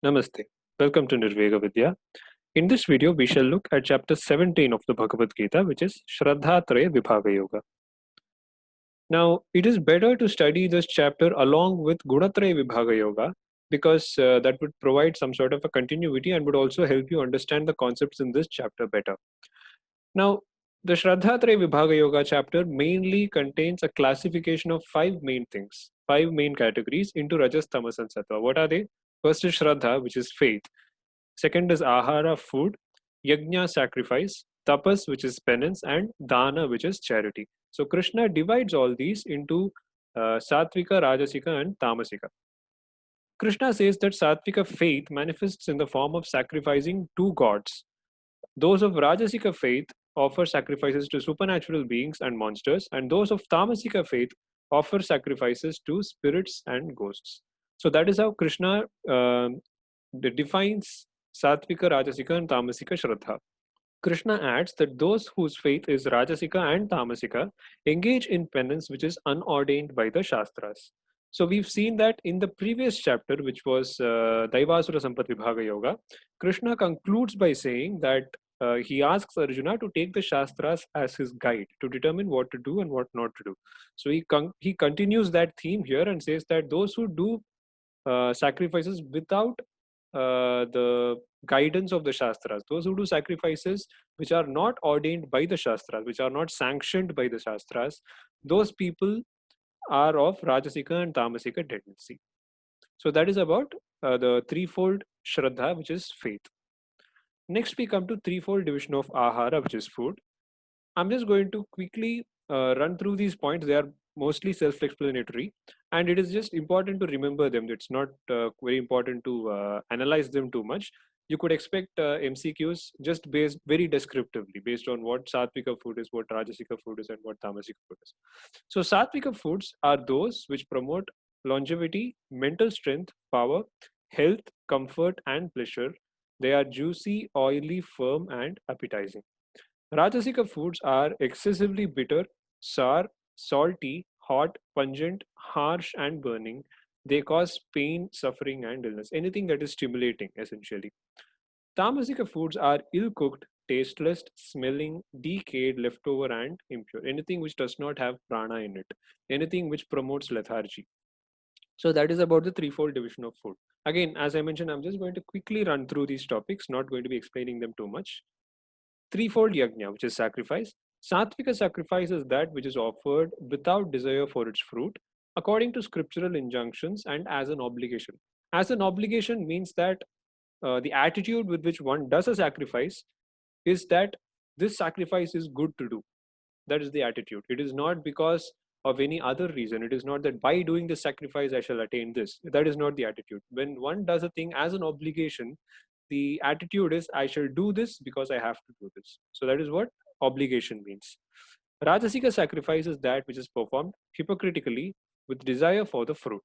Namaste. Welcome to Nirvega Vidya. In this video, we shall look at chapter 17 of the Bhagavad Gita, which is Shraddha Traya Vibhaga Yoga. Now, it is better to study this chapter along with Gunatraya Vibhaga Yoga because that would provide some sort of a continuity and would also help you understand the concepts in this chapter better. Now, the Shraddha Traya Vibhaga Yoga chapter mainly contains a classification of five main things, five main categories into Rajas, Tamas, and Sattva. What are they? First is Shraddha, which is faith. Second is ahara, food, yajna, sacrifice, tapas, which is penance, and dana, which is charity. So Krishna divides all these into sattvika, rajasika, and tamasika. Krishna says that sattvika faith manifests in the form of sacrificing to gods. Those of rajasika faith offer sacrifices to supernatural beings and monsters, and those of tamasika faith offer sacrifices to spirits and ghosts. So that is how Krishna defines Sattvika, Rajasika, and Tamasika Shraddha. Krishna adds that those whose faith is Rajasika and Tamasika engage in penance which is unordained by the Shastras. So we've seen that in the previous chapter, which was Daivasura Sampat Vibhaga Yoga, Krishna concludes by saying that he asks Arjuna to take the Shastras as his guide to determine what to do and what not to do. So he continues that theme here and says that those who do sacrifices without the guidance of the Shastras, those who do sacrifices which are not ordained by the Shastras, which are not sanctioned by the Shastras, those people are of Rajasika and Tamasika tendency. So that is about the threefold Shraddha, which is faith. Next, we come to threefold division of Ahara, which is food. I'm just going to quickly run through these points. They are mostly self-explanatory, and it is just important to remember them. It's not very important to analyze them too much. You could expect MCQs just based very descriptively, based on what Sattvika food is, what Rajasika food is, and what Tamasika food is. So Sattvika foods are those which promote longevity, mental strength, power, health, comfort, and pleasure. They are juicy, oily, firm, and appetizing. Rajasika foods are excessively bitter, sour, salty, hot, pungent, harsh, and burning. They cause pain, suffering, and illness. Anything that is stimulating, essentially. Tamasika foods are ill cooked, tasteless, smelling, decayed, leftover, and impure. Anything which does not have prana in it. Anything which promotes lethargy. So that is about the threefold division of food. Again, as I mentioned, I'm just going to quickly run through these topics, not going to be explaining them too much. Threefold yajna, which is sacrifice. Sattvika sacrifice is that which is offered without desire for its fruit, according to scriptural injunctions and as an obligation. As an obligation means that the attitude with which one does a sacrifice is that this sacrifice is good to do. That is the attitude. It is not because of any other reason. It is not that by doing this sacrifice I shall attain this. That is not the attitude. When one does a thing as an obligation, the attitude is I shall do this because I have to do this. So that is what obligation means. Rajasika sacrifice is that which is performed hypocritically with desire for the fruit.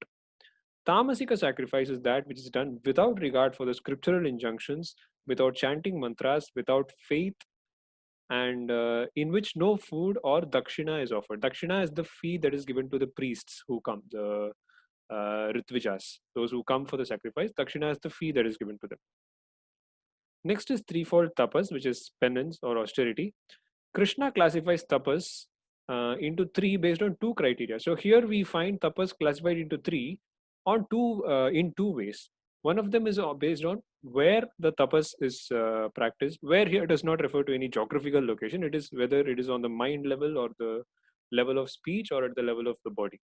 Tamasika sacrifice is that which is done without regard for the scriptural injunctions, without chanting mantras, without faith, and in which no food or dakshina is offered. Dakshina is the fee that is given to the priests who come, the Ritvijas, those who come for the sacrifice. Dakshina is the fee that is given to them. Next is threefold tapas, which is penance or austerity. Krishna classifies tapas into three based on two criteria. So here we find tapas classified into three on in two ways. One of them is based on where the tapas is practiced. Where here does not refer to any geographical location. It is whether it is on the mind level or the level of speech or at the level of the body.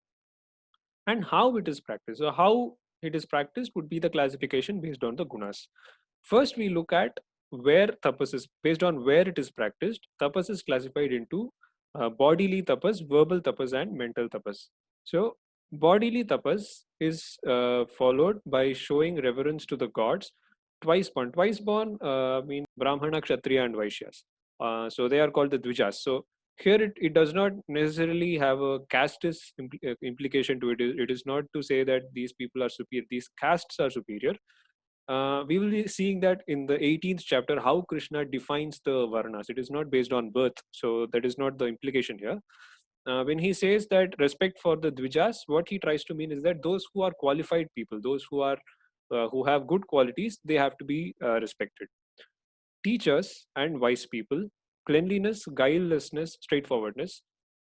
And how it is practiced. So how it is practiced would be the classification based on the gunas. First, we look at where tapas is based on where it is practiced. Tapas is classified into bodily tapas, verbal tapas, and mental tapas. So, bodily tapas is followed by showing reverence to the gods. Twice born. Twice born mean Brahmana, Kshatriya, and Vaishyas. So they are called the Dvijas. So here it does not necessarily have a casteist implication to it. It is not to say that these people are superior. These castes are superior. We will be seeing that in the 18th chapter how Krishna defines the varnas. It is not based on birth, so that is not the implication here. When he says that respect for the dvijas, what he tries to mean is that those who are qualified people, those who are who have good qualities, they have to be respected. Teachers and wise people, cleanliness, guilelessness, straightforwardness,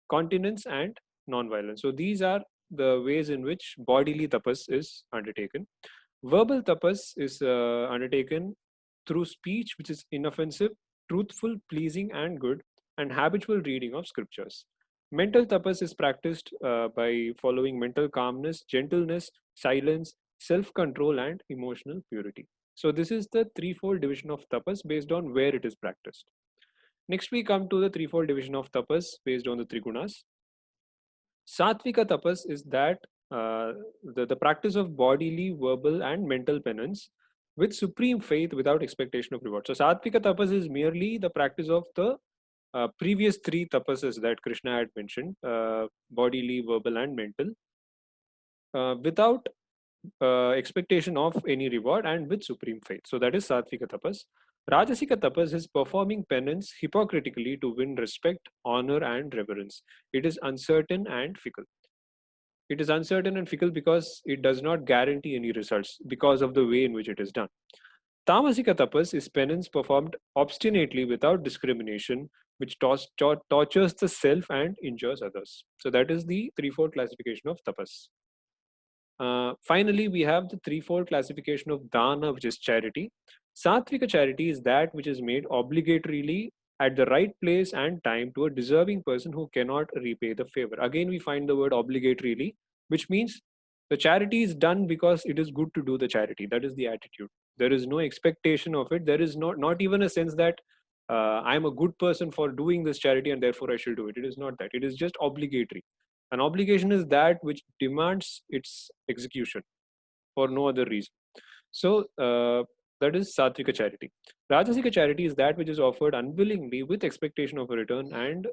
continence, and non-violence. So these are the ways in which bodily tapas is undertaken. Verbal tapas is undertaken through speech which is inoffensive, truthful, pleasing, and good, and habitual reading of scriptures. Mental tapas is practiced by following mental calmness, gentleness, silence, self control, and emotional purity. So, this is the threefold division of tapas based on where it is practiced. Next, we come to the threefold division of tapas based on the trigunas. Satvika tapas is that the practice of bodily, verbal, and mental penance with supreme faith without expectation of reward. So, Satvika tapas is merely the practice of the previous three tapasas that Krishna had mentioned, bodily, verbal, and mental, without expectation of any reward and with supreme faith. So that is Satvika tapas. Rajasika tapas is performing penance hypocritically to win respect, honor, and reverence. It is uncertain and fickle. It is uncertain and fickle because it does not guarantee any results because of the way in which it is done. Tamasika tapas is penance performed obstinately without discrimination, which tortures the self and injures others. So that is the threefold classification of tapas. Finally, we have the threefold classification of dana, which is charity. Satvika charity is that which is made obligatorily at the right place and time to a deserving person who cannot repay the favor. Again, we find the word obligatorily, which means the charity is done because it is good to do the charity. That is the attitude. There is no expectation of it. There is not even a sense that I am a good person for doing this charity and therefore I should do it. It is not that. It is just obligatory. An obligation is that which demands its execution for no other reason. So that is Satvika charity. Rajasika charity is that which is offered unwillingly with expectation of a return and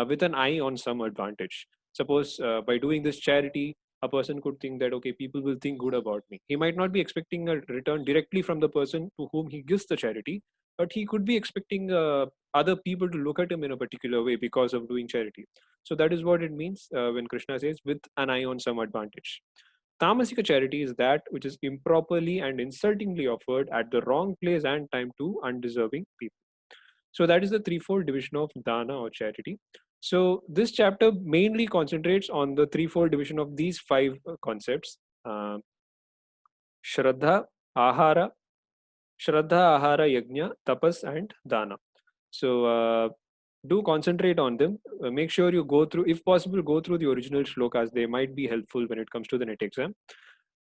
with an eye on some advantage. Suppose by doing this charity, a person could think that, okay, people will think good about me. He might not be expecting a return directly from the person to whom he gives the charity, but he could be expecting other people to look at him in a particular way because of doing charity. So that is what it means when Krishna says, with an eye on some advantage. Tamasika charity is that which is improperly and insultingly offered at the wrong place and time to undeserving people. So that is the threefold division of dana or charity. So this chapter mainly concentrates on the threefold division of these five concepts: uh, Shraddha, Ahara, Shraddha, Ahara, Yajna, Tapas, and Dana. So do concentrate on them. Make sure you go through, if possible, go through the original shlokas. They might be helpful when it comes to the NET exam.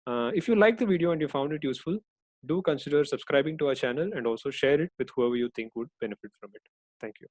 If you like the video and you found it useful, do consider subscribing to our channel and also share it with whoever you think would benefit from it. Thank you.